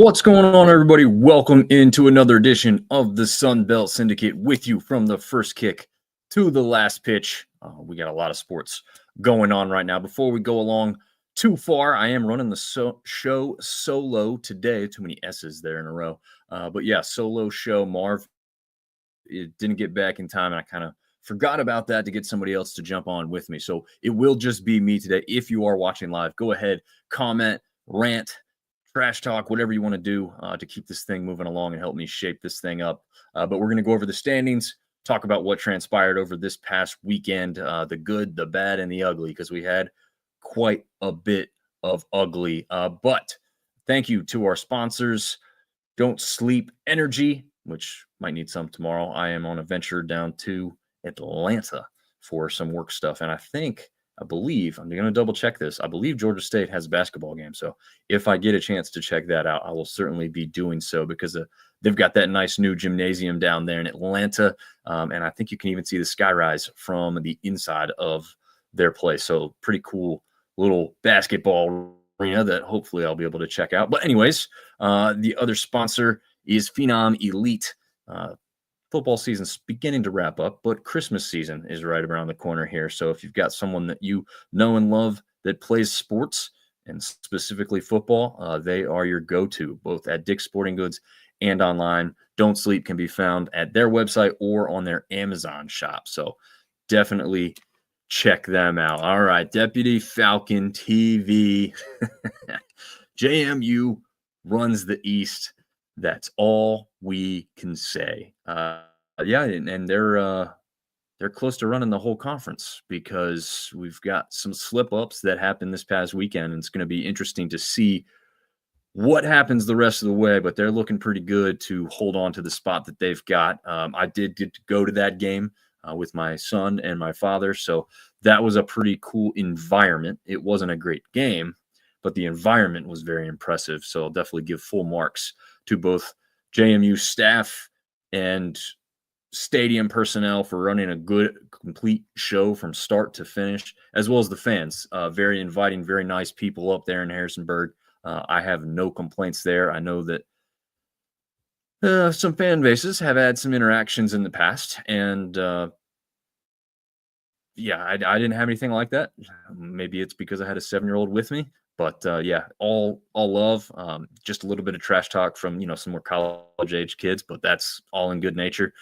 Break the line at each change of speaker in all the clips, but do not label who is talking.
What's going on, everybody? Welcome into another edition of the Sun Belt Syndicate with you from the first kick to the last pitch. We got a lot of sports going on right now. Before we go along too far, I am running the show solo today. Too many S's there in a row. But yeah, solo show. Marv, it didn't get back in time, and I kind of forgot about that to get somebody else to jump on with me. So it will just be me today. If you are watching live, go ahead, comment, rant, trash talk, whatever you want to do to keep this thing moving along and help me shape this thing up. But we're going to go over the standings, talk about what transpired over this past weekend, the good, the bad, and the ugly, because we had quite a bit of ugly. But thank you to our sponsors, Don't Sleep Energy, which might need some tomorrow. I am on a venture down to Atlanta for some work stuff, and I believe, I'm going to double check this. I believe Georgia State has a basketball game. So if I get a chance to check that out, I will certainly be doing so because they've got that nice new gymnasium down there in Atlanta. And I think you can even see the skyrise from the inside of their place. So pretty cool little basketball arena that hopefully I'll be able to check out. But anyways, the other sponsor is Phenom Elite. Football season's beginning to wrap up, but Christmas season is right around the corner here. So if you've got someone that you know and love that plays sports, and specifically football, they are your go-to, both at Dick's Sporting Goods and online. Don't Sleep can be found at their website or on their Amazon shop. So definitely check them out. All right, Deputy Falcon TV. JMU runs the East. That's all we can say. Yeah, and they're close to running the whole conference because we've got some slip-ups that happened this past weekend, and it's going to be interesting to see what happens the rest of the way, but they're looking pretty good to hold on to the spot that they've got. I did get to go to that game with my son and my father, so that was a pretty cool environment. It wasn't a great game, but the environment was very impressive, so I'll definitely give full marks to both JMU staff and stadium personnel for running a good, complete show from start to finish, as well as the fans. Very inviting, very nice people up there in Harrisonburg. I have no complaints there. I know that some fan bases have had some interactions in the past, and yeah, I didn't have anything like that. Maybe it's because I had a 7-year-old with me. But yeah, all love. Just a little bit of trash talk from some more college age kids, but that's all in good nature.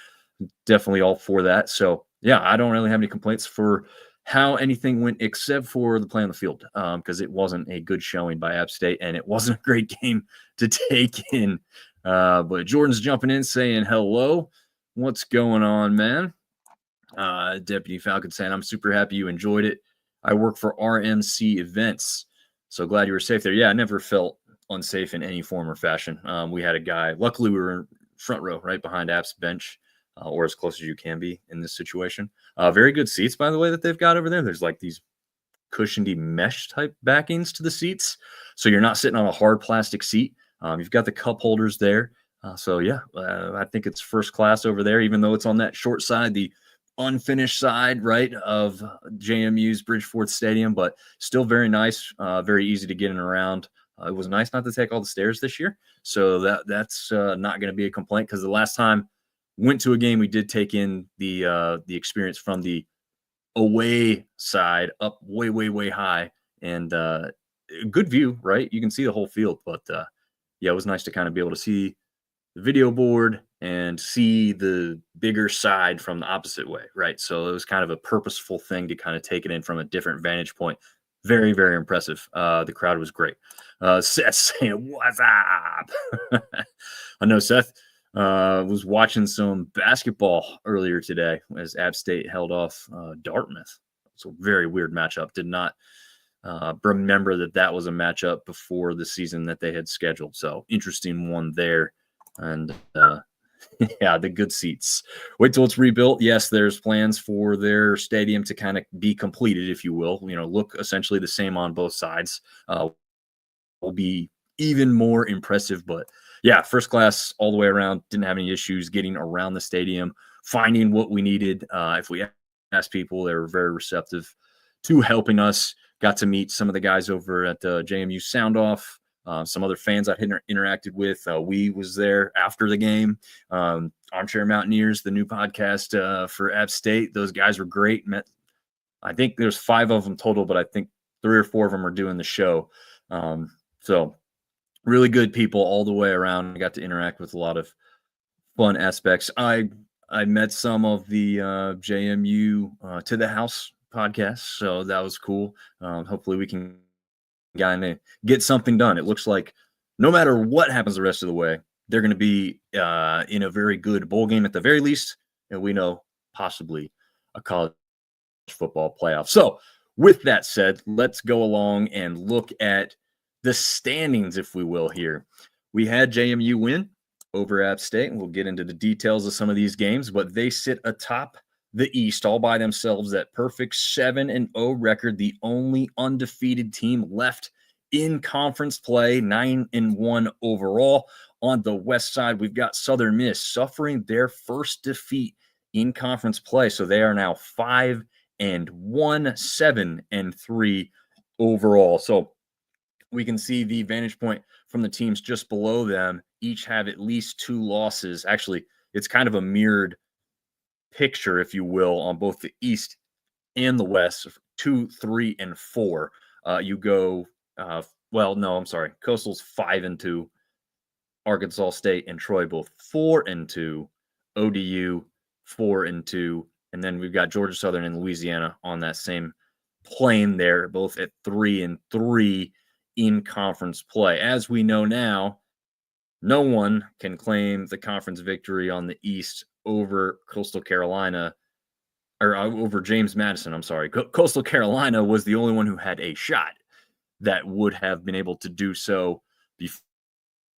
Definitely all for that. So yeah, I don't really have any complaints for how anything went except for the play on the field, because it wasn't a good showing by App State and it wasn't a great game to take in. But Jordan's jumping in saying hello. What's going on, man? Deputy Falcon saying, I'm super happy you enjoyed it. I work for RMC Events. So glad you were safe there. Yeah, I never felt unsafe in any form or fashion. We had a guy, luckily we were in front row, right behind App's bench, or as close as you can be in this situation. Very good seats, by the way, that they've got over there. There's like these cushiony mesh type backings to the seats. So you're not sitting on a hard plastic seat. You've got the cup holders there. So yeah, I think it's first class over there, even though it's on that short side, the unfinished side, right, of JMU's Bridgeford Stadium, but still very nice, very easy to get in and around. It was nice not to take all the stairs this year, so that's not going to be a complaint, because the last time went to a game, we did take in the experience from the away side up way high, and good view, right? You can see the whole field, but yeah, it was nice to kind of be able to see the video board and see the bigger side from the opposite way, right? So it was kind of a purposeful thing to kind of take it in from a different vantage point. Very, very impressive. The crowd was great. Seth saying, what's up? I know Seth was watching some basketball earlier today as App State held off Dartmouth. It's a very weird matchup. Did not remember that was a matchup before the season that they had scheduled. So interesting one there. And yeah, the good seats. Wait till it's rebuilt. Yes, there's plans for their stadium to kind of be completed, if you will. Look essentially the same on both sides. Will be even more impressive. But yeah, first class all the way around. Didn't have any issues getting around the stadium, finding what we needed. If we asked people, they were very receptive to helping us. Got to meet some of the guys over at JMU Sound Off. some other fans I had interacted with. We was there after the game. Armchair Mountaineers, the new podcast for App State. Those guys were great. I think there's 5 of them total, but I think 3 or 4 of them are doing the show. So really good people all the way around. I got to interact with a lot of fun aspects. I met some of the JMU To the House podcast, so that was cool. Hopefully we can kind of get something done. It looks like no matter what happens the rest of the way, they're going to be in a very good bowl game at the very least, and we know possibly a college football playoff. So with that said, let's go along and look at the standings, if we will, here. We had JMU win over App State, and we'll get into the details of some of these games, but they sit atop the East all by themselves, that perfect 7-0 record, the only undefeated team left in conference play, 9-1 overall. On the West side, we've got Southern Miss suffering their first defeat in conference play, so they are now 5-1, 7-3 overall. So we can see the vantage point from the teams just below them. Each have at least 2 losses. Actually, it's kind of a mirrored picture, if you will, on both the East and the West, 2, 3, and 4. You go, Coastal's 5-2, Arkansas State and Troy both 4-2, ODU 4-2, and then we've got Georgia Southern and Louisiana on that same plane there, both at 3-3 in conference play. As we know now, no one can claim the conference victory on the East over Coastal Carolina, or over James Madison. I'm sorry. Coastal Carolina was the only one who had a shot that would have been able to do so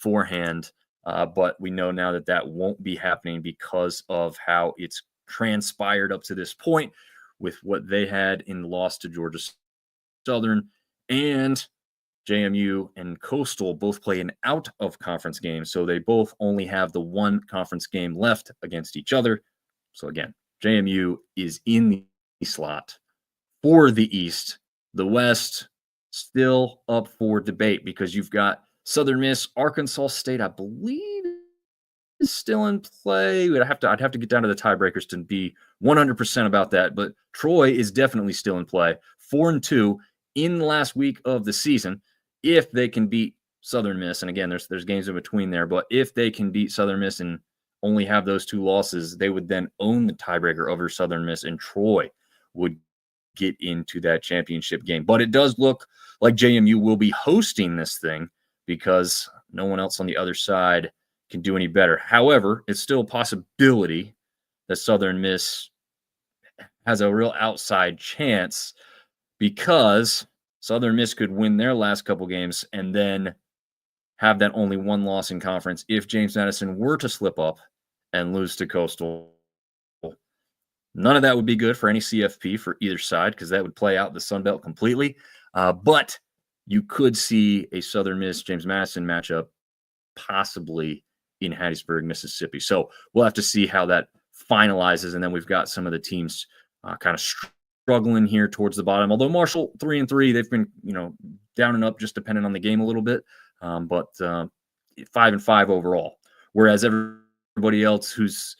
beforehand. But we know now that that won't be happening because of how it's transpired up to this point with what they had in the loss to Georgia Southern. And JMU and Coastal both play an out-of-conference game, so they both only have the one conference game left against each other. So again, JMU is in the slot for the East. The West still up for debate because you've got Southern Miss, Arkansas State, I believe, is still in play. I'd have to get down to the tiebreakers to be 100% about that, but Troy is definitely still in play. 4-2 in the last week of the season. If they can beat Southern Miss, and again, there's games in between there, but if they can beat Southern Miss and only have those 2 losses, they would then own the tiebreaker over Southern Miss, and Troy would get into that championship game. But it does look like JMU will be hosting this thing because no one else on the other side can do any better. However, it's still a possibility that Southern Miss has a real outside chance because Southern Miss could win their last couple games and then have that only 1 loss in conference if James Madison were to slip up and lose to Coastal. None of that would be good for any CFP for either side because that would play out the Sun Belt completely. But you could see a Southern Miss James Madison matchup possibly in Hattiesburg, Mississippi. So we'll have to see how that finalizes. And then we've got some of the teams kind of struggling here towards the bottom. Although Marshall 3-3, they've been down and up just depending on the game a little bit. But 5-5 overall. Whereas everybody else who's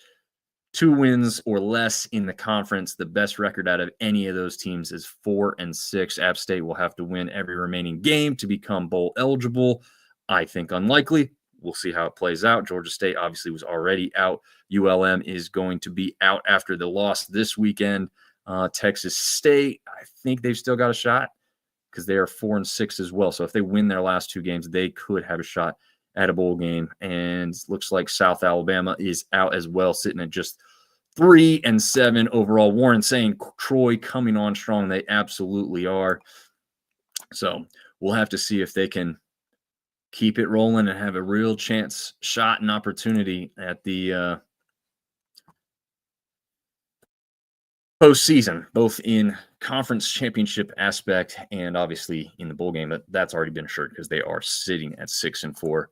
2 wins or less in the conference, the best record out of any of those teams is 4-6. App State will have to win every remaining game to become bowl eligible. I think unlikely. We'll see how it plays out. Georgia State obviously was already out. ULM is going to be out after the loss this weekend. Texas State, I think they've still got a shot because they are 4-6 as well. So if they win their last 2 games, they could have a shot at a bowl game. And looks like South Alabama is out as well, sitting at just 3-7 overall. Warren saying Troy coming on strong. They absolutely are. So we'll have to see if they can keep it rolling and have a real chance, shot, and opportunity at the postseason, both in conference championship aspect and obviously in the bowl game. But that's already been assured because they are sitting at 6-4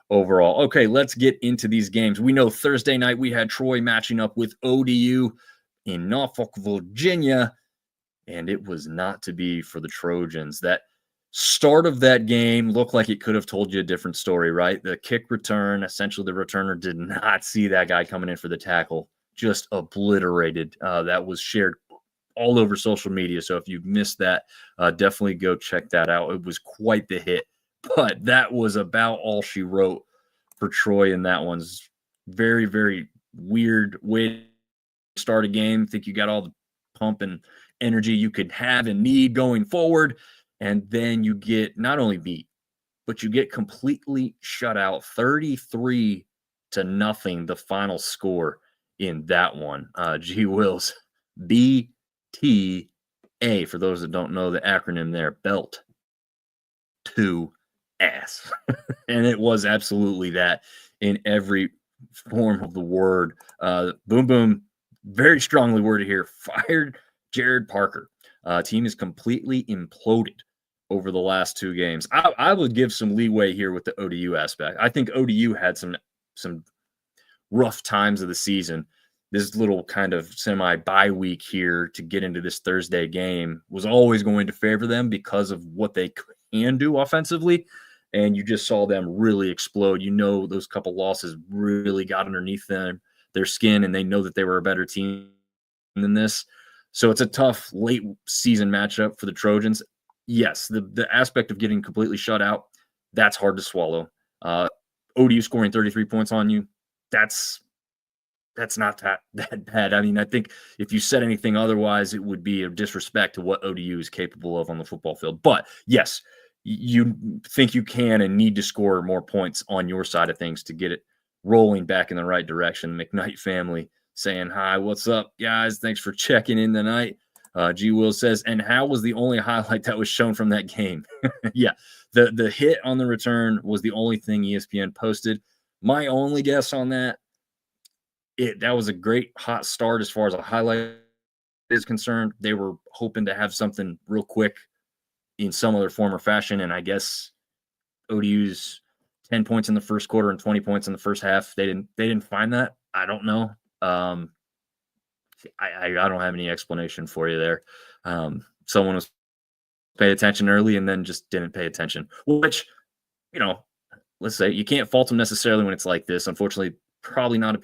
overall. Okay, let's get into these games. We know Thursday night we had Troy matching up with ODU in Norfolk, Virginia, and it was not to be for the Trojans. That start of that game looked like it could have told you a different story, right? The kick return, essentially the returner did not see that guy coming in for the tackle, just obliterated. That was shared all over social media. So if you've missed that, definitely go check that out. It was quite the hit, but that was about all she wrote for Troy in that one's very, very weird way to start a game. Think you got all the pump and energy you could have and need going forward. And then you get not only beat, but you get completely shut out 33-0, the final score in that one. G Wills, BTA, for those that don't know the acronym there, belt to ass. And it was absolutely that in every form of the word. Boom Boom, very strongly worded here, fired Jared Parker. Team is completely imploded over the last two games. I would give some leeway here with the ODU aspect. I think ODU had some rough times of the season. This little kind of semi-bye week here to get into this Thursday game was always going to favor them because of what they can do offensively. And you just saw them really explode. You know, those couple losses really got underneath their skin, and they know that they were a better team than this. So it's a tough late season matchup for the Trojans. Yes, the aspect of getting completely shut out, that's hard to swallow. ODU scoring 33 points on you, that's not that bad. I mean, I think if you said anything otherwise, it would be a disrespect to what ODU is capable of on the football field. But yes, you think you can and need to score more points on your side of things to get it rolling back in the right direction. McKnight family saying, hi, what's up, guys? Thanks for checking in tonight. G. Will says, and how was the only highlight that was shown from that game? Yeah, the hit on the return was the only thing ESPN posted. My only guess on that, that was a great hot start as far as a highlight is concerned. They were hoping to have something real quick in some other form or fashion, and I guess ODU's 10 points in the first quarter and 20 points in the first half, they didn't find that. I don't know. I don't have any explanation for you there. Someone was paying attention early and then just didn't pay attention, which, let's say you can't fault them necessarily when it's like this. Unfortunately, probably not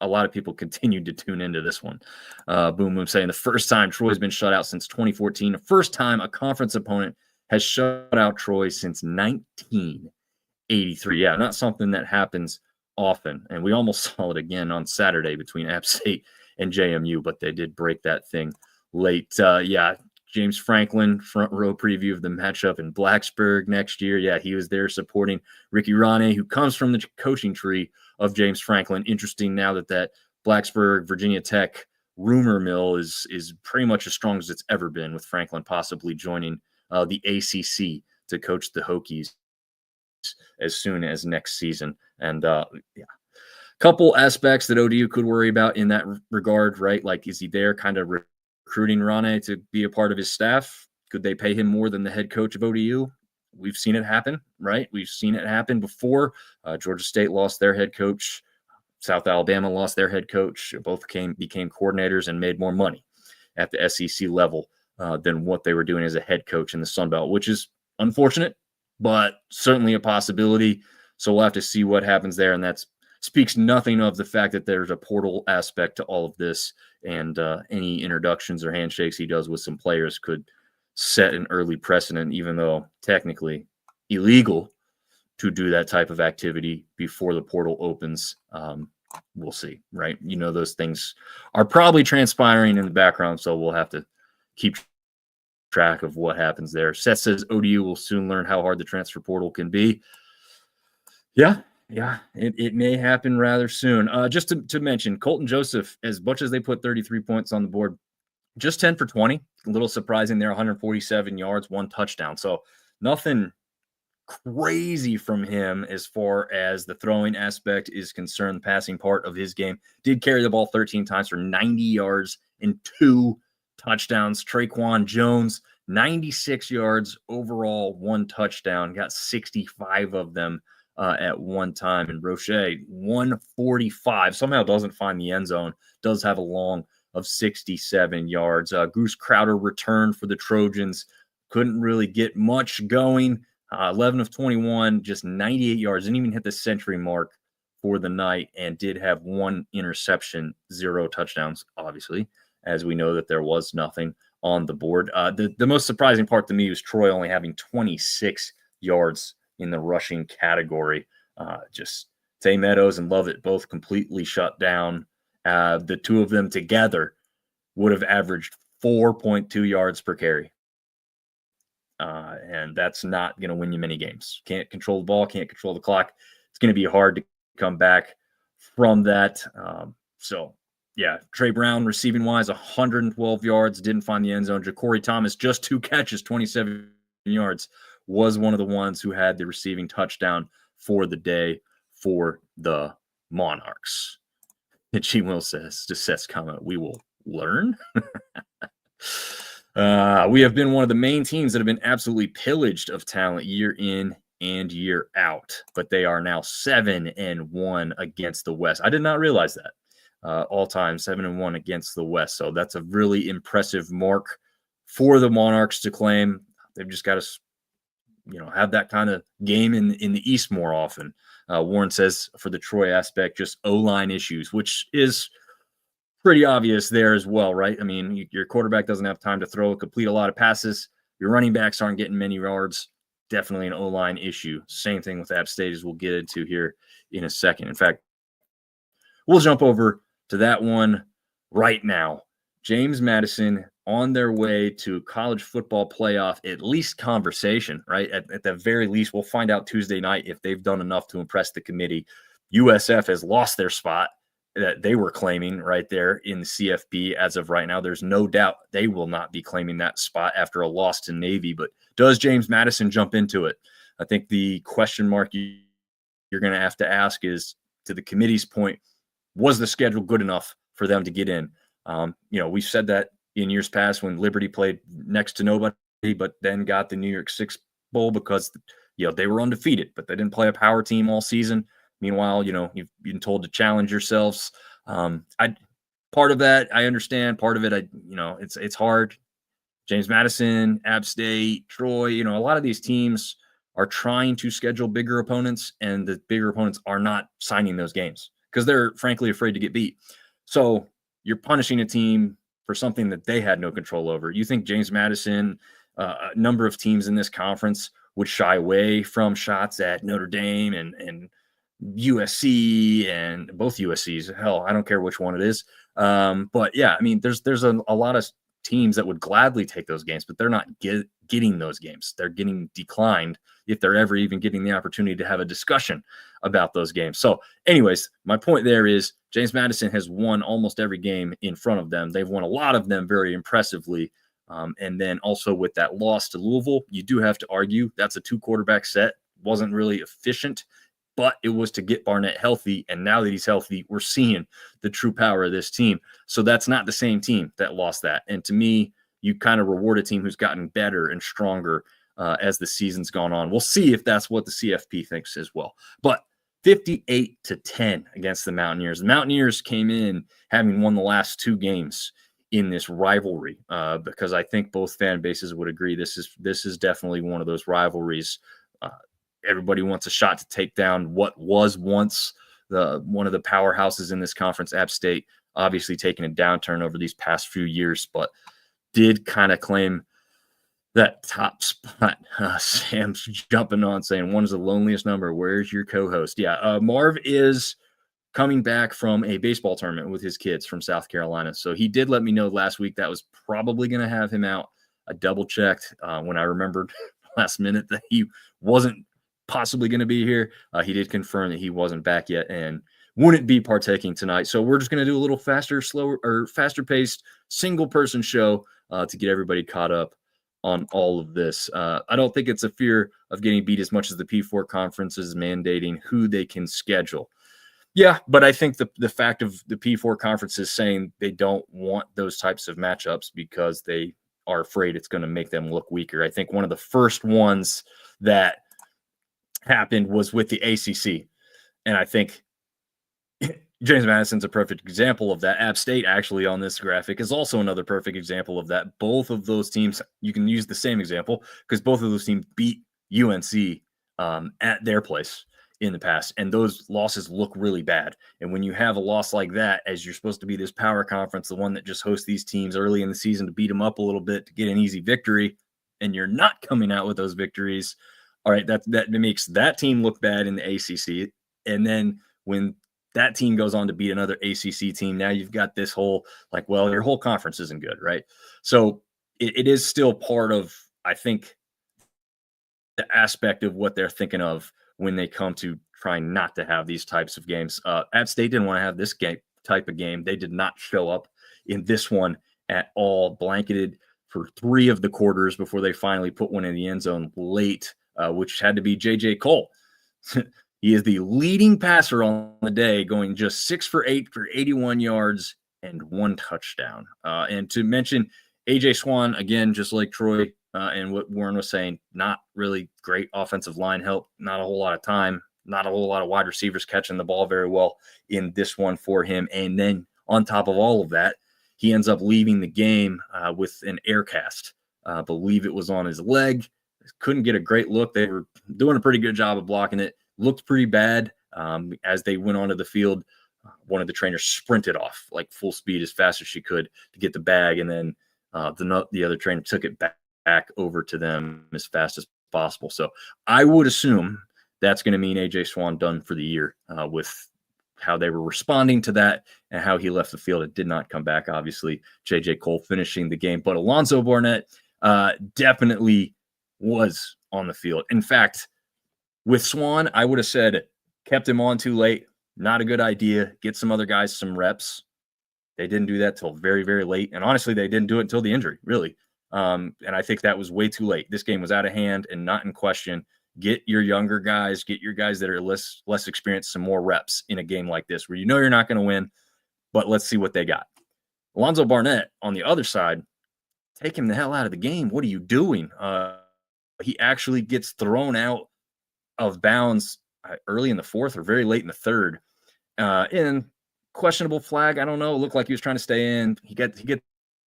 a lot of people continued to tune into this one. Boom Boom saying the first time Troy's been shut out since 2014. The first time a conference opponent has shut out Troy since 1983. Yeah, not something that happens often. And we almost saw it again on Saturday between App State and JMU, but they did break that thing late. James Franklin, front row preview of the matchup in Blacksburg next year. Yeah, he was there supporting Ricky Rane, who comes from the coaching tree of James Franklin. Interesting now that Blacksburg, Virginia Tech rumor mill is pretty much as strong as it's ever been, with Franklin possibly joining the ACC to coach the Hokies as soon as next season. And couple aspects that ODU could worry about in that regard, right? Like, is he there kind of recruiting Rane to be a part of his staff? Could they pay him more than the head coach of ODU? We've seen it happen, right? We've seen it happen before. Georgia State lost their head coach. South Alabama lost their head coach. Both became coordinators and made more money at the SEC level than what they were doing as a head coach in the Sun Belt, which is unfortunate, but certainly a possibility. So we'll have to see what happens there. And that speaks nothing of the fact that there's a portal aspect to all of this, and any introductions or handshakes he does with some players could set an early precedent, even though technically illegal to do that type of activity before the portal opens. We'll see, right? Those things are probably transpiring in the background, so we'll have to keep track of what happens there. Seth says ODU will soon learn how hard the transfer portal can be. Yeah, it may happen rather soon. Just to mention, Colton Joseph, as much as they put 33 points on the board, just 10 for 20. A little surprising there, 147 yards, 1 touchdown. So nothing crazy from him as far as the throwing aspect is concerned. The passing part of his game did carry the ball 13 times for 90 yards and 2 touchdowns. Traquan Jones, 96 yards overall, 1 touchdown, got 65 of them at one time. And Roche, 145, somehow doesn't find the end zone, does have a long of 67 yards. Goose Crowder returned for the Trojans. couldn't really get much going. 11 of 21, just 98 yards, didn't even hit the century mark for the night, and did have one interception, 0 touchdowns, obviously, as we know that there was nothing on the board. The most surprising part to me was Troy only having 26 yards in the rushing category. Just Tay Meadows and Lovett both completely shut down. The two of them together would have averaged 4.2 yards per carry. And that's not going to win you many games. Can't control the ball, can't control the clock. It's going to be hard to come back from that. So, yeah, Trey Brown receiving wise, 112 yards, didn't find the end zone. Ja'Cory Thomas, just 2 catches, 27 yards, was one of the ones who had the receiving touchdown for the day for the Monarchs. And G. Will says, just Seth's comment, we will learn. We have been one of the main teams that have been absolutely pillaged of talent year in and year out, but they are now 7-1 against the West. I did not realize that. All time 7-1 against the West. So that's a really impressive mark for the Monarchs to claim. They've just got to, have that kind of game in the East more often. Warren says for the Troy aspect, just O-line issues, which is pretty obvious there as well, right? I mean, your quarterback doesn't have time to complete a lot of passes. Your running backs aren't getting many yards. Definitely an O-line issue. Same thing with App State, as we'll get into here in a second. In fact, we'll jump over to that one right now. James Madison on their way to college football playoff, at least conversation, right? At the very least, we'll find out Tuesday night if they've done enough to impress the committee. USF has lost their spot that they were claiming right there in the CFP as of right now. There's no doubt they will not be claiming that spot after a loss to Navy. But does James Madison jump into it? I think the question mark you're going to have to ask is, to the committee's point, was the schedule good enough for them to get in? We've said that in years past when Liberty played next to nobody, but then got the New York Six Bowl because, they were undefeated, but they didn't play a power team all season. Meanwhile, you've been told to challenge yourselves. Part of that, I understand. Part of it, it's hard. James Madison, App State, Troy, a lot of these teams are trying to schedule bigger opponents, and the bigger opponents are not signing those games because they're frankly afraid to get beat. So you're punishing a team for something that they had no control over. You think James Madison, a number of teams in this conference would shy away from shots at Notre Dame and USC and both USCs. Hell, I don't care which one it is. But yeah, I mean, there's a lot of teams that would gladly take those games, but they're not getting those games. They're getting declined if they're ever even getting the opportunity to have a discussion about those games. So anyways, my point there is James Madison has won almost every game in front of them. They've won a lot of them very impressively. And then also with that loss to Louisville, you do have to argue that's a 2-quarterback set. Wasn't really efficient, but it was to get Barnett healthy. And now that he's healthy, we're seeing the true power of this team. So that's not the same team that lost that. And to me, you kind of reward a team who's gotten better and stronger as the season's gone on. We'll see if that's what the CFP thinks as well. But 58-10 against the Mountaineers. The Mountaineers came in having won the last 2 games in this rivalry because I think both fan bases would agree this is definitely one of those rivalries. Everybody wants a shot to take down what was once one of the powerhouses in this conference. App State obviously taking a downturn over these past few years, but did kind of claim that top spot. Sam's jumping on saying, one is the loneliest number. Where's your co-host? Yeah, Marv is coming back from a baseball tournament with his kids from South Carolina. So he did let me know last week that was probably going to have him out. I double-checked when I remembered last minute that he wasn't possibly going to be here. He did confirm that he wasn't back yet and wouldn't be partaking tonight. So we're just going to do a little faster-paced, single-person show to get everybody caught up on all of this. I don't think it's a fear of getting beat as much as the P4 conference is mandating who they can schedule. Yeah, but I think the fact of the P4 conferences saying they don't want those types of matchups because they are afraid it's going to make them look weaker. I think one of the first ones that happened was with the ACC. And I think James Madison's a perfect example of that. App State, actually, on this graphic, is also another perfect example of that. Both of those teams, you can use the same example because both of those teams beat UNC at their place in the past, and those losses look really bad. And when you have a loss like that, as you're supposed to be this power conference, the one that just hosts these teams early in the season to beat them up a little bit to get an easy victory, and you're not coming out with those victories, all right, that makes that team look bad in the ACC. And then when that team goes on to beat another ACC team, now you've got this whole like, well, your whole conference isn't good, right? So it is still part of, I think, the aspect of what they're thinking of when they come to trying not to have these types of games. App State didn't want to have this type of game. They did not show up in this one at all, blanketed for 3 of the quarters before they finally put one in the end zone late, which had to be J.J. Cole. He is the leading passer on the day, going just 6 for 8 for 81 yards and 1 touchdown. And to mention A.J. Swan, again, just like Troy and what Warren was saying, not really great offensive line help, not a whole lot of time, not a whole lot of wide receivers catching the ball very well in this one for him. And then on top of all of that, he ends up leaving the game with an air cast. I believe it was on his leg. Couldn't get a great look. They were doing a pretty good job of blocking it. Looked pretty bad as they went onto the field. One of the trainers sprinted off like full speed as fast as she could to get the bag, and then the other trainer took it back over to them as fast as possible. So I would assume that's going to mean A.J. Swan done for the year with how they were responding to that and how he left the field. It did not come back, obviously. J.J. Cole finishing the game. But Alonzo Barnett definitely was on the field. In fact, with Swan, I would have said kept him on too late. Not a good idea. Get some other guys some reps. They didn't do that till very, very late. And honestly, they didn't do it until the injury, really. And I think that was way too late. This game was out of hand and not in question. Get your younger guys, get your guys that are less experienced some more reps in a game like this where you know you're not going to win, but let's see what they got. Alonzo Barnett, on the other side, take him the hell out of the game. What are you doing? He actually gets thrown out of bounds early in the 4th or very late in the 3rd. In questionable flag, I don't know. It looked like he was trying to stay in. He gets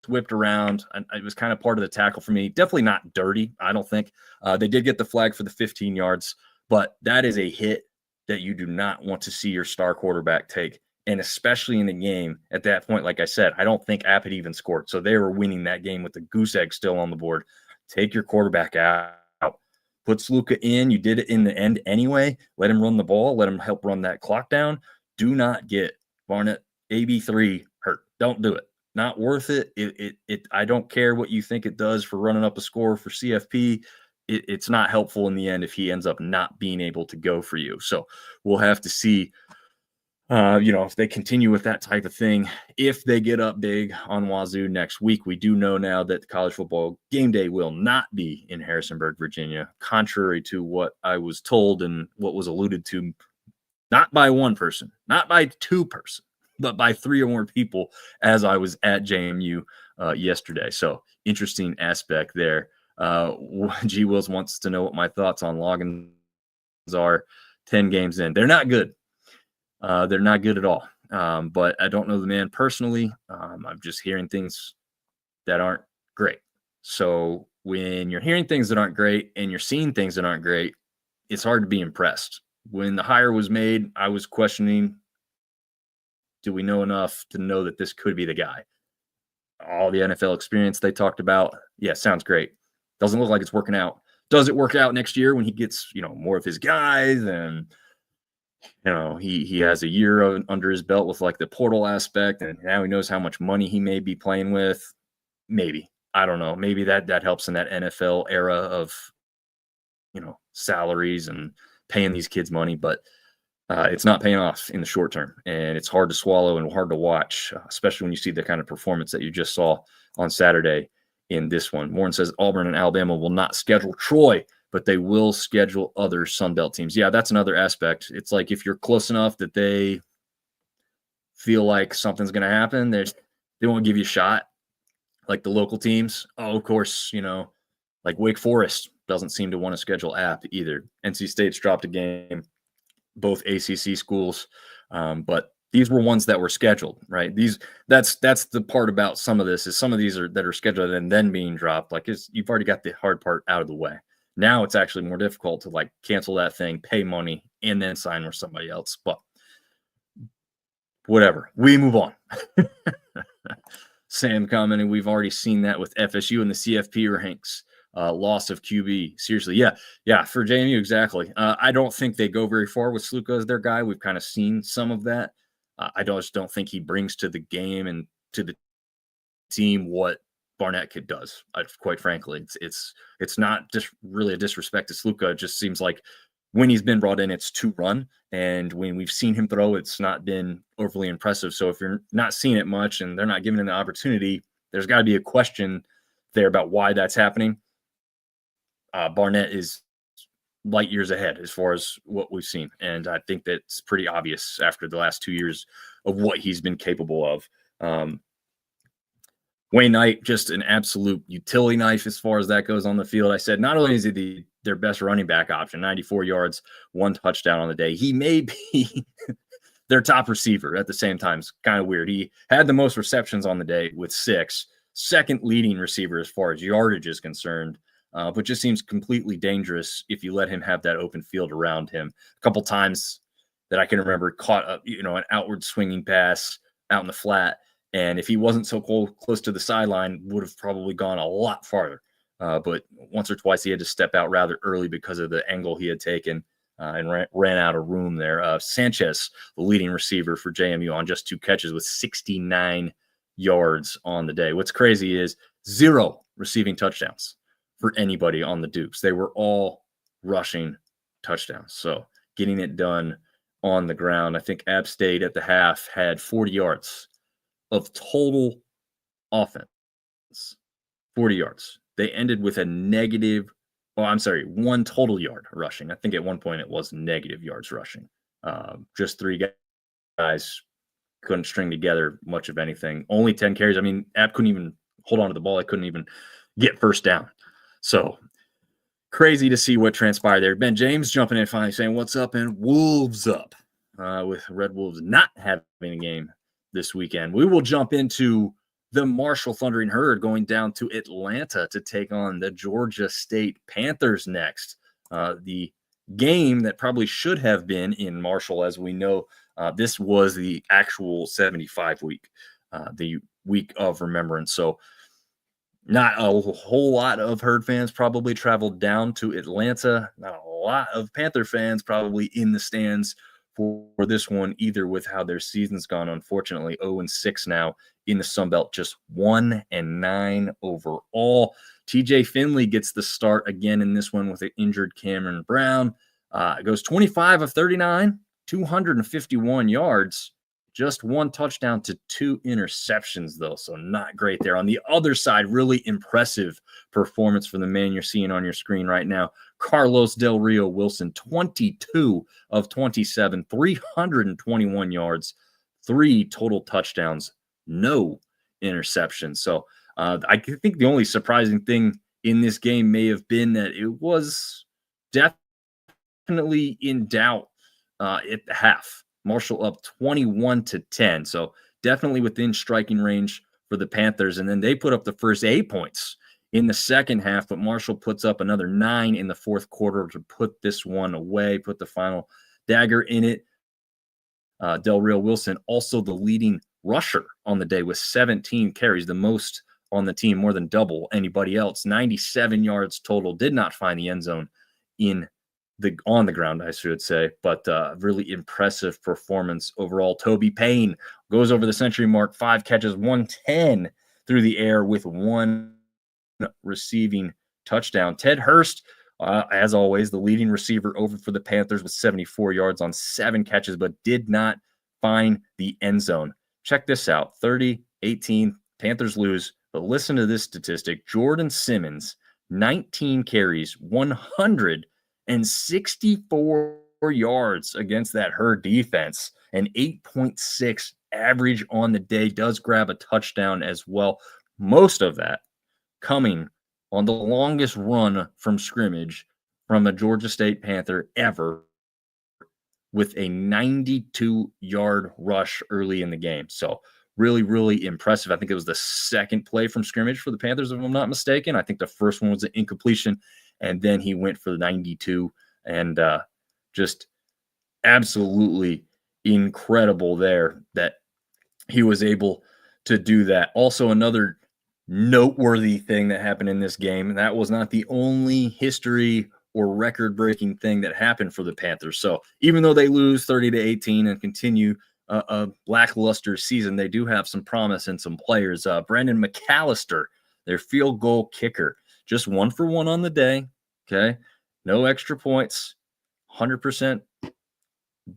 whipped around. It was kind of part of the tackle for me. Definitely not dirty, I don't think. They did get the flag for the 15 yards, but that is a hit that you do not want to see your star quarterback take. And especially in a game at that point, like I said, I don't think App had even scored. So they were winning that game with the goose egg still on the board. Take your quarterback out. Put Sluka in. You did it in the end anyway. Let him run the ball. Let him help run that clock down. Do not get Barnett AB3 hurt. Don't do it. Not worth it. I don't care what you think it does for running up a score for CFP. It's not helpful in the end if he ends up not being able to go for you. So we'll have to see, if they continue with that type of thing. If they get up big on Wazoo next week, we do know now that the college football game day will not be in Harrisonburg, Virginia, contrary to what I was told and what was alluded to, not by one person, not by two person, but by 3 or more people as I was at JMU yesterday. So interesting aspect there. G. Wills wants to know what my thoughts on logins are 10 games in. They're not good. They're not good at all. But I don't know the man personally. I'm just hearing things that aren't great. So when you're hearing things that aren't great and you're seeing things that aren't great, it's hard to be impressed. When the hire was made, I was questioning, do we know enough to know that this could be the guy? All the NFL experience they talked about, yeah, sounds great. Doesn't look like it's working out. Does it work out next year when he gets, more of his guys and, he has a year under his belt with like the portal aspect and now he knows how much money he may be playing with? Maybe. I don't know. Maybe that helps in that NFL era of, salaries and paying these kids money, but it's not paying off in the short term, and it's hard to swallow and hard to watch, especially when you see the kind of performance that you just saw on Saturday in this one. Warren says Auburn and Alabama will not schedule Troy, but they will schedule other Sun Belt teams. Yeah, that's another aspect. It's like if you're close enough that they feel like something's going to happen, they won't give you a shot. Like the local teams, of course, like Wake Forest doesn't seem to want to schedule App either. NC State's dropped a game. Both ACC schools, but These were ones that were scheduled, right? That's the part about some of this is some of these are that are scheduled and then being dropped. Like you've already got the hard part out of the way. Now it's actually more difficult to like cancel that thing, pay money, and then sign with somebody else. But whatever, we move on. Sam commenting, we've already seen that with FSU and the CFP ranks. Loss of QB. Seriously, yeah, for JMU, exactly. I don't think they go very far with Sluka as their guy. We've kind of seen some of that. Just don't think he brings to the game and to the team what Barnett kid does. Quite frankly, it's not just really a disrespect to Sluka. It just seems like when he's been brought in, it's to run, and when we've seen him throw, it's not been overly impressive. So if you're not seeing it much and they're not giving him the opportunity, there's got to be a question there about why that's happening. Barnett is light years ahead as far as what we've seen. And I think that's pretty obvious after the last 2 years of what he's been capable of. Wayne Knight, just an absolute utility knife as far as that goes on the field. I said, not only is he their best running back option, 94 yards, 1 touchdown on the day, he may be their top receiver at the same time. It's kind of weird. He had the most receptions on the day with 6, second leading receiver as far as yardage is concerned. But just seems completely dangerous if you let him have that open field around him. A couple times that I can remember caught an outward swinging pass out in the flat. And if he wasn't so close to the sideline, would have probably gone a lot farther. But once or twice he had to step out rather early because of the angle he had taken and ran out of room there. Sanchez, the leading receiver for JMU, on just 2 catches with 69 yards on the day. What's crazy is 0 receiving touchdowns for anybody on the Dukes. They were all rushing touchdowns. So getting it done on the ground. I think App State at the half had 40 yards of total offense. 40 yards. They ended with a negative, 1 total yard rushing. I think at one point it was negative yards rushing. Just 3 guys couldn't string together much of anything. Only 10 carries. I mean, App couldn't even hold on to the ball. They couldn't even get first down. So crazy to see what transpired there. Ben James jumping in finally saying, what's up, and Wolves up with Red Wolves not having a game this weekend. We will jump into the Marshall Thundering Herd going down to Atlanta to take on the Georgia State Panthers next. The game that probably should have been in Marshall, as we know, this was the actual 75 week, the week of remembrance. So not a whole lot of Herd fans probably traveled down to Atlanta. Not a lot of Panther fans probably in the stands for this one either, with how their season's gone. Unfortunately, 0-6 now in the Sun Belt, just 1-9 overall. TJ Finley gets the start again in this one with an injured Cameron Brown. It goes 25 of 39, 251 yards. Just 1 touchdown to 2 interceptions, though, so not great there. On the other side, really impressive performance from the man you're seeing on your screen right now, Carlos Del Rio Wilson, 22 of 27, 321 yards, 3 total touchdowns, no interceptions. So I think the only surprising thing in this game may have been that it was definitely in doubt at the half. Marshall up 21-10. So definitely within striking range for the Panthers. And then they put up the first 8 points in the second half, but Marshall puts up another 9 in the fourth quarter to put this one away, put the final dagger in it. Del Rio Wilson, also the leading rusher on the day with 17 carries, the most on the team, more than double anybody else. 97 yards total, did not find the end zone on the ground, I should say, but really impressive performance overall. Toby Payne goes over the century mark, 5 catches, 110 through the air with 1 receiving touchdown. Ted Hurst, as always, the leading receiver over for the Panthers with 74 yards on 7 catches, but did not find the end zone. Check this out, 30-18, Panthers lose, but listen to this statistic. Jordan Simmons, 19 carries, 164 yards against that Herd defense, an 8.6 average on the day, does grab a touchdown as well. Most of that coming on the longest run from scrimmage from a Georgia State Panther ever, with a 92-yard rush early in the game. So really, really impressive. I think it was the second play from scrimmage for the Panthers, if I'm not mistaken. I think the first one was an incompletion, and then he went for the 92, and just absolutely incredible there that he was able to do that. Also, another noteworthy thing that happened in this game, and that was not the only history or record-breaking thing that happened for the Panthers. So even though they lose 30-18 and continue a lackluster season, they do have some promise and some players. Brandon McAllister, their field goal kicker, just 1 for 1 on the day. Okay, no extra points, 100%.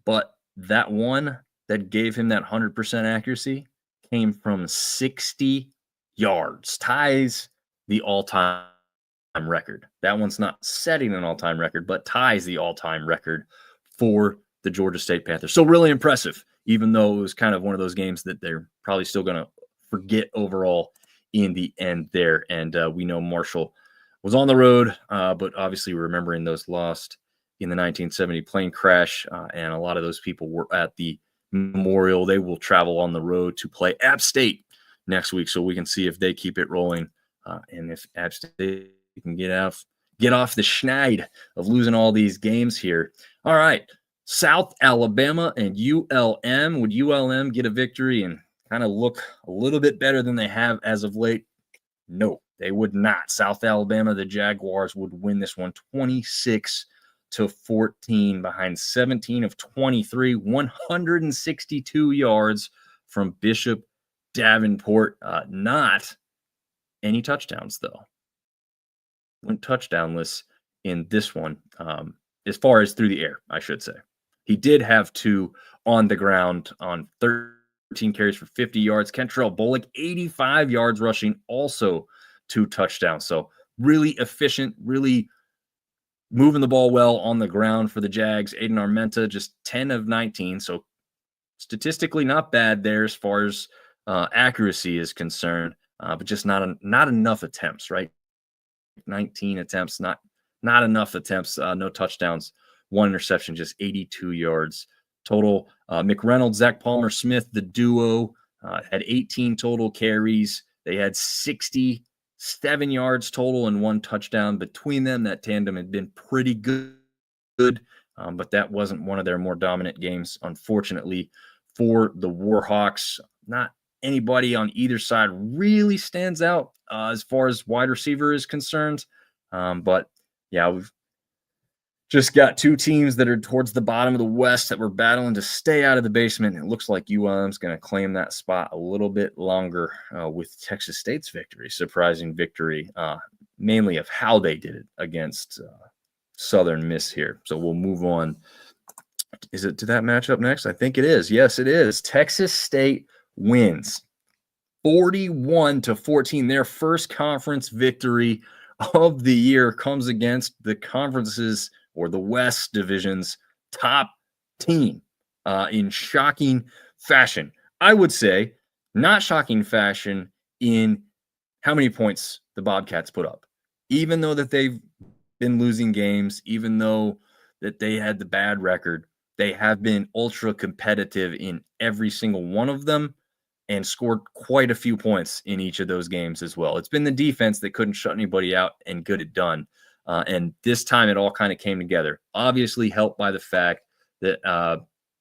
But that one that gave him that 100% accuracy came from 60 yards, ties the all-time record. That one's not setting an all-time record, but ties the all-time record for the Georgia State Panthers. So really impressive, even though it was kind of one of those games that they're probably still going to forget overall in the end there. And we know Marshall was on the road, but obviously remembering those lost in the 1970 plane crash, and a lot of those people were at the memorial. They will travel on the road to play App State next week, so we can see if they keep it rolling, and if App State can get off the schneid of losing all these games here. All right, South Alabama and ULM. Would ULM get a victory and kind of look a little bit better than they have as of late? No, they would not. South Alabama, the Jaguars, would win this one 26-14 behind 17 of 23, 162 yards from Bishop Davenport. Not any touchdowns, though. Went touchdownless in this one, as far as through the air, I should say. He did have 2 on the ground on 13 carries for 50 yards. Kentrell Bullock, 85 yards rushing, also 2 touchdowns. So really efficient, really moving the ball well on the ground for the Jags. Aiden Armenta, just 10 of 19. So statistically not bad there as far as accuracy is concerned, but just not enough attempts, right? 19 attempts, not enough attempts, no touchdowns, 1 interception, just 82 yards total. McReynolds, Zach Palmer-Smith, the duo, had 18 total carries. They had 67 yards total and 1 touchdown between them. That tandem had been pretty good, but that wasn't one of their more dominant games, unfortunately, for the Warhawks. Not anybody on either side really stands out as far as wide receiver is concerned. But yeah, we've just got 2 teams that are towards the bottom of the West that were battling to stay out of the basement. It looks like ULM's going to claim that spot a little bit longer with Texas State's victory, surprising victory, mainly of how they did it against Southern Miss here. So we'll move on. Is it to that matchup next? I think it is. Yes, it is. Texas State wins 41-14. Their first conference victory of the year comes against the conference's or the West Division's top team in shocking fashion. I would say not shocking fashion in how many points the Bobcats put up. Even though that they've been losing games, even though that they had the bad record, they have been ultra competitive in every single one of them and scored quite a few points in each of those games as well. It's been the defense that couldn't shut anybody out and get it done. And this time it all kind of came together, obviously helped by the fact that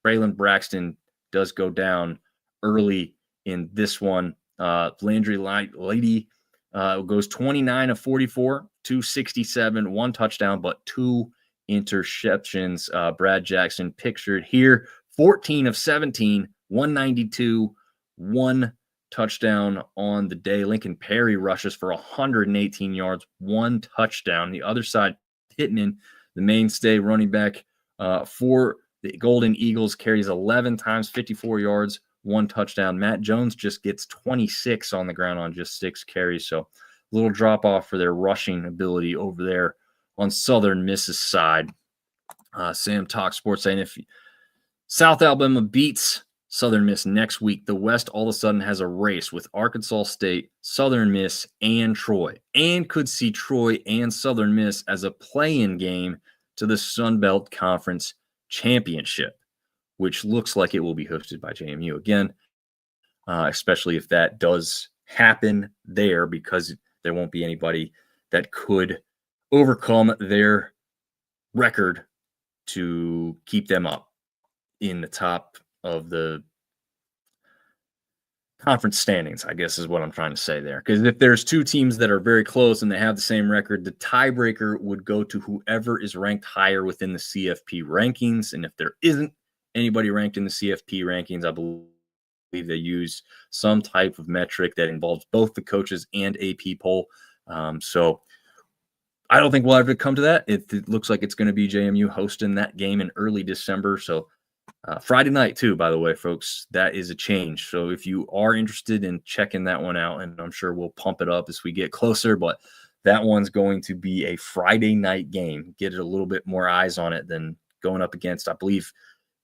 Braylon Braxton does go down early in this one. Landry Lady goes 29 of 44, 267, 1 touchdown, but 2 interceptions. Brad Jackson pictured here, 14 of 17, 192, 1 touchdown on the day. Lincoln Perry rushes for 118 yards, 1 touchdown. The other side, Pittman, the mainstay running back for the Golden Eagles, carries 11 times, 54 yards, 1 touchdown. Matt Jones just gets 26 on the ground on just 6 carries. So a little drop off for their rushing ability over there on Southern Miss's side. Sam Talk Sports saying if South Alabama beats Southern Miss next week, the West all of a sudden has a race with Arkansas State, Southern Miss, and Troy, and could see Troy and Southern Miss as a play-in game to the Sun Belt Conference Championship. which looks like it will be hosted by JMU again, especially if that does happen there, because there won't be anybody that could overcome their record to keep them up in the top of the conference standings, I guess is what I'm trying to say there. Because if there's two teams that are very close and they have the same record, the tiebreaker would go to whoever is ranked higher within the CFP rankings. And if there isn't anybody ranked in the CFP rankings, I believe they use some type of metric that involves both the coaches and AP poll. So I don't think we'll ever come to that. It looks like it's going to be JMU hosting that game in early December. So Friday night too, by the way, folks, that is a change. So if you are interested in checking that one out, and I'm sure we'll pump it up as we get closer, but that one's going to be a Friday night game. Get a little bit more eyes on it than going up against, I believe,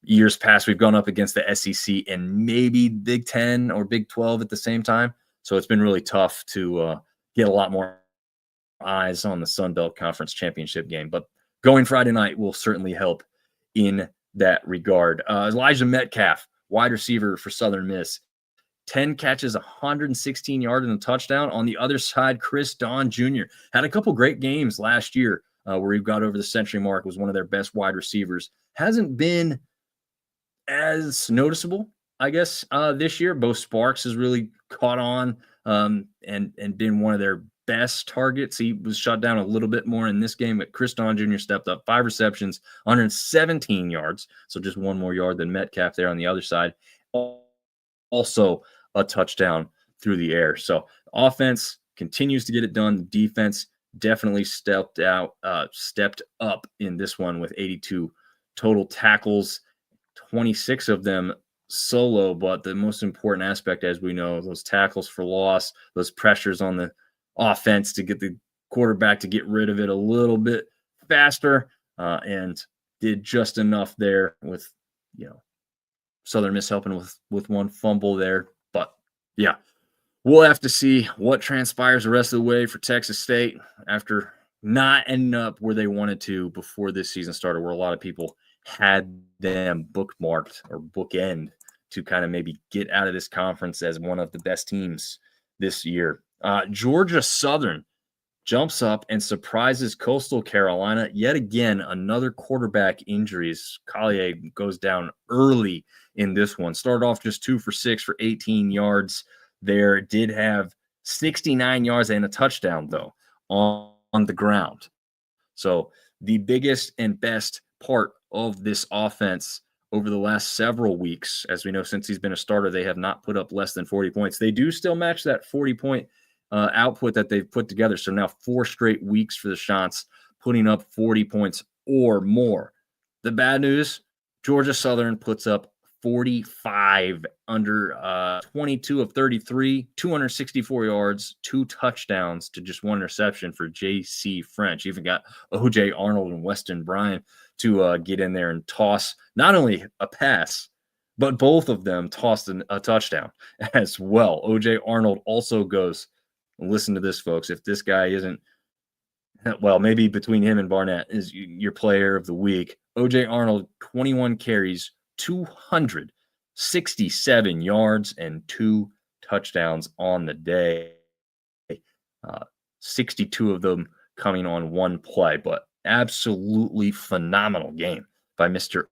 years past, we've gone up against the SEC and maybe Big 10 or Big 12 at the same time. So it's been really tough to get a lot more eyes on the Sun Belt Conference Championship game. But going Friday night will certainly help in that regard. Elijah Metcalf, wide receiver for Southern Miss, 10 catches, 116 yards and a touchdown. On the other side, Chris Don Jr. had a couple great games last year where he got over the century mark, was one of their best wide receivers. Hasn't been as noticeable, I guess, this year. Bo Sparks has really caught on and been one of their best targets. He was shut down a little bit more in this game, but Chris Don Jr. stepped up, 5 receptions, 117 yards. So just one more yard than Metcalf there on the other side. Also a touchdown through the air. So offense continues to get it done. The defense definitely stepped up in this one with 82 total tackles, 26 of them solo. But the most important aspect, as we know, those tackles for loss, those pressures on the offense to get the quarterback to get rid of it a little bit faster, and did just enough there with, Southern Miss helping with one fumble there. But yeah, we'll have to see what transpires the rest of the way for Texas State after not ending up where they wanted to before this season started, where a lot of people had them bookmarked or bookend to kind of maybe get out of this conference as one of the best teams this year. Georgia Southern jumps up and surprises Coastal Carolina. Yet again, another quarterback injuries. Collier goes down early in this one. Started off just 2 for 6 for 18 yards there. Did have 69 yards and a touchdown, though, on the ground. So the biggest and best part of this offense over the last several weeks, as we know, since he's been a starter, they have not put up less than 40 points. They do still match that 40-point output that they've put together. So now 4 straight weeks for the Chants, putting up 40 points or more. The bad news, Georgia Southern puts up 45 under 22 of 33, 264 yards, 2 touchdowns to just 1 interception for J.C. French. Even got O.J. Arnold and Weston Bryan to get in there and toss not only a pass, but both of them tossed a touchdown as well. O.J. Arnold also goes, listen to this, folks, if this guy isn't, well, maybe between him and Barnett is your player of the week. O.J. Arnold, 21 carries, 267 yards, and 2 touchdowns on the day. 62 of them coming on 1 play, but absolutely phenomenal game by Mr.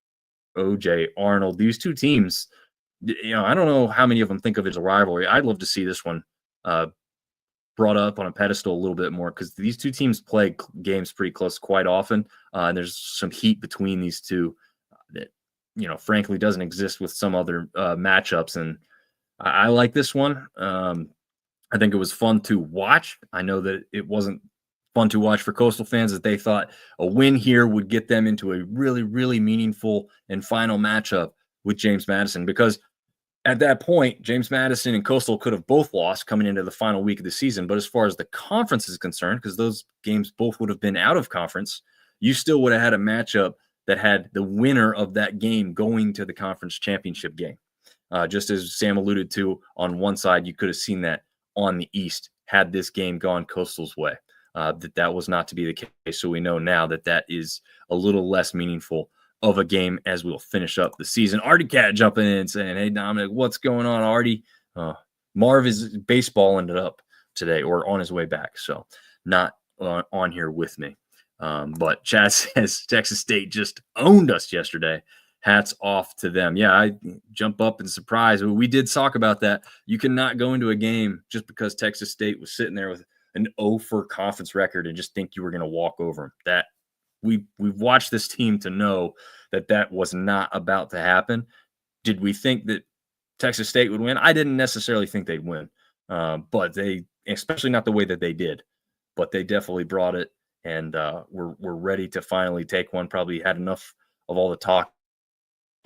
O.J. Arnold. These two teams, I don't know how many of them think of it as a rivalry. I'd love to see this one brought up on a pedestal a little bit more, because these two teams play games pretty close quite often. And there's some heat between these two that, frankly doesn't exist with some other matchups. And I like this one. I think it was fun to watch. I know that it wasn't fun to watch for Coastal fans, that they thought a win here would get them into a really, really meaningful and final matchup with James Madison, because at that point, James Madison and Coastal could have both lost coming into the final week of the season. But as far as the conference is concerned, because those games both would have been out of conference, you still would have had a matchup that had the winner of that game going to the conference championship game. Just as Sam alluded to, on one side, you could have seen that on the East had this game gone Coastal's way. That was not to be the case. So we know now that is a little less meaningful of a game as we'll finish up the season. Artie Cat jumping in saying, "Hey, Dominic, what's going on, Artie?" Marv is baseball ended up today or on his way back, so not on here with me. But Chad says Texas State just owned us yesterday. Hats off to them. Yeah, I jump up in surprise. We did talk about that. You cannot go into a game just because Texas State was sitting there with an 0-for conference record and just think you were going to walk over them. That we've watched this team to know that was not about to happen. Did we think that Texas State would win? I didn't necessarily think they'd win, but they, especially not the way that they did, but they definitely brought it, and we're ready to finally take one. Probably had enough of all the talk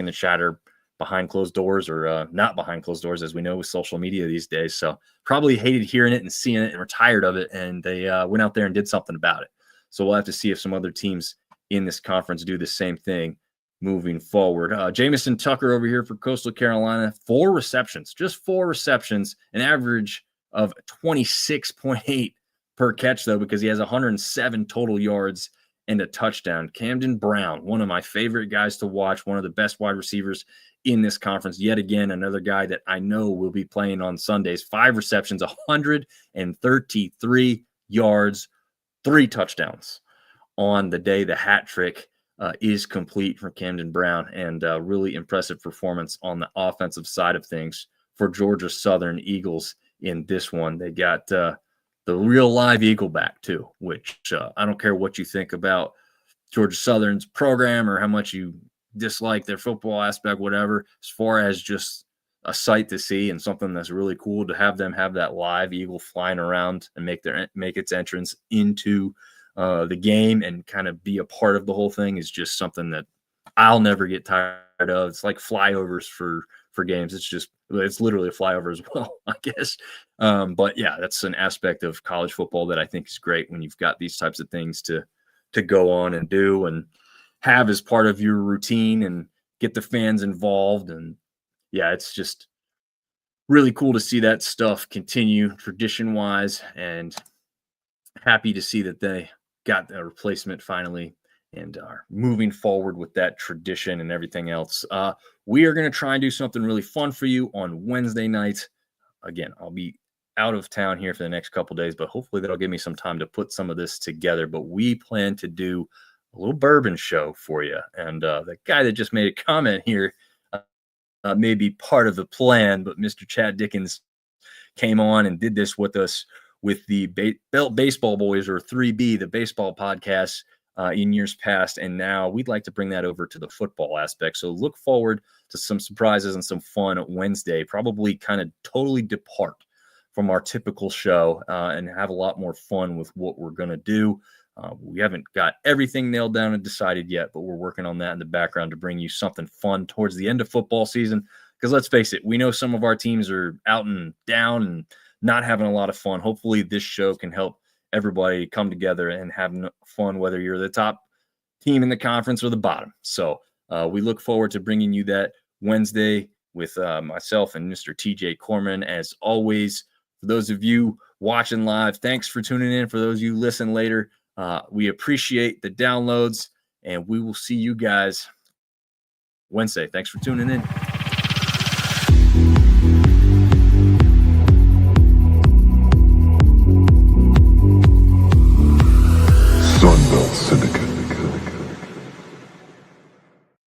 and the chatter behind closed doors, or not behind closed doors, as we know with social media these days. So probably hated hearing it and seeing it and were tired of it, and they went out there and did something about it. So we'll have to see if some other teams in this conference do the same thing moving forward. Jamison Tucker over here for Coastal Carolina, 4 receptions, just 4 receptions, an average of 26.8 per catch, though, because he has 107 total yards and a touchdown. Camden Brown, one of my favorite guys to watch, one of the best wide receivers in this conference. Yet again, another guy that I know will be playing on Sundays. 5 receptions, 133 yards, 3 touchdowns on the day. The hat trick is complete for Camden Brown, and really impressive performance on the offensive side of things for Georgia Southern Eagles in this one. They got the real live Eagle back too, which I don't care what you think about Georgia Southern's program or how much you dislike their football aspect, whatever, as far as just a sight to see and something that's really cool to have them have that live eagle flying around and make its entrance into the game and kind of be a part of the whole thing is just something that I'll never get tired of. It's like flyovers for games. It's literally a flyover as well, I guess. But yeah, that's an aspect of college football that I think is great when you've got these types of things to go on and do and have as part of your routine and get the fans involved. And yeah, it's just really cool to see that stuff continue tradition wise, and happy to see that they got a replacement finally and are moving forward with that tradition and everything else. We are going to try and do something really fun for you on Wednesday night. Again, I'll be out of town here for the next couple days, but hopefully that'll give me some time to put some of this together. But we plan to do a little bourbon show for you. And the guy that just made a comment here may be part of the plan, but Mr. Chad Dickens came on and did this with us with the Baseball Boys, or 3B, the baseball podcast, in years past, and now we'd like to bring that over to the football aspect. So look forward to some surprises and some fun Wednesday, probably kind of totally depart from our typical show and have a lot more fun with what we're going to do. We haven't got everything nailed down and decided yet, but we're working on that in the background to bring you something fun towards the end of football season. Because let's face it, we know some of our teams are out and down and not having a lot of fun. Hopefully this show can help everybody come together and have fun, whether you're the top team in the conference or the bottom. So we look forward to bringing you that Wednesday with myself and Mr. TJ Corman. As always, for those of you watching live, thanks for tuning in. For those of you listen later, we appreciate the downloads, and we will see you guys Wednesday. Thanks for tuning in.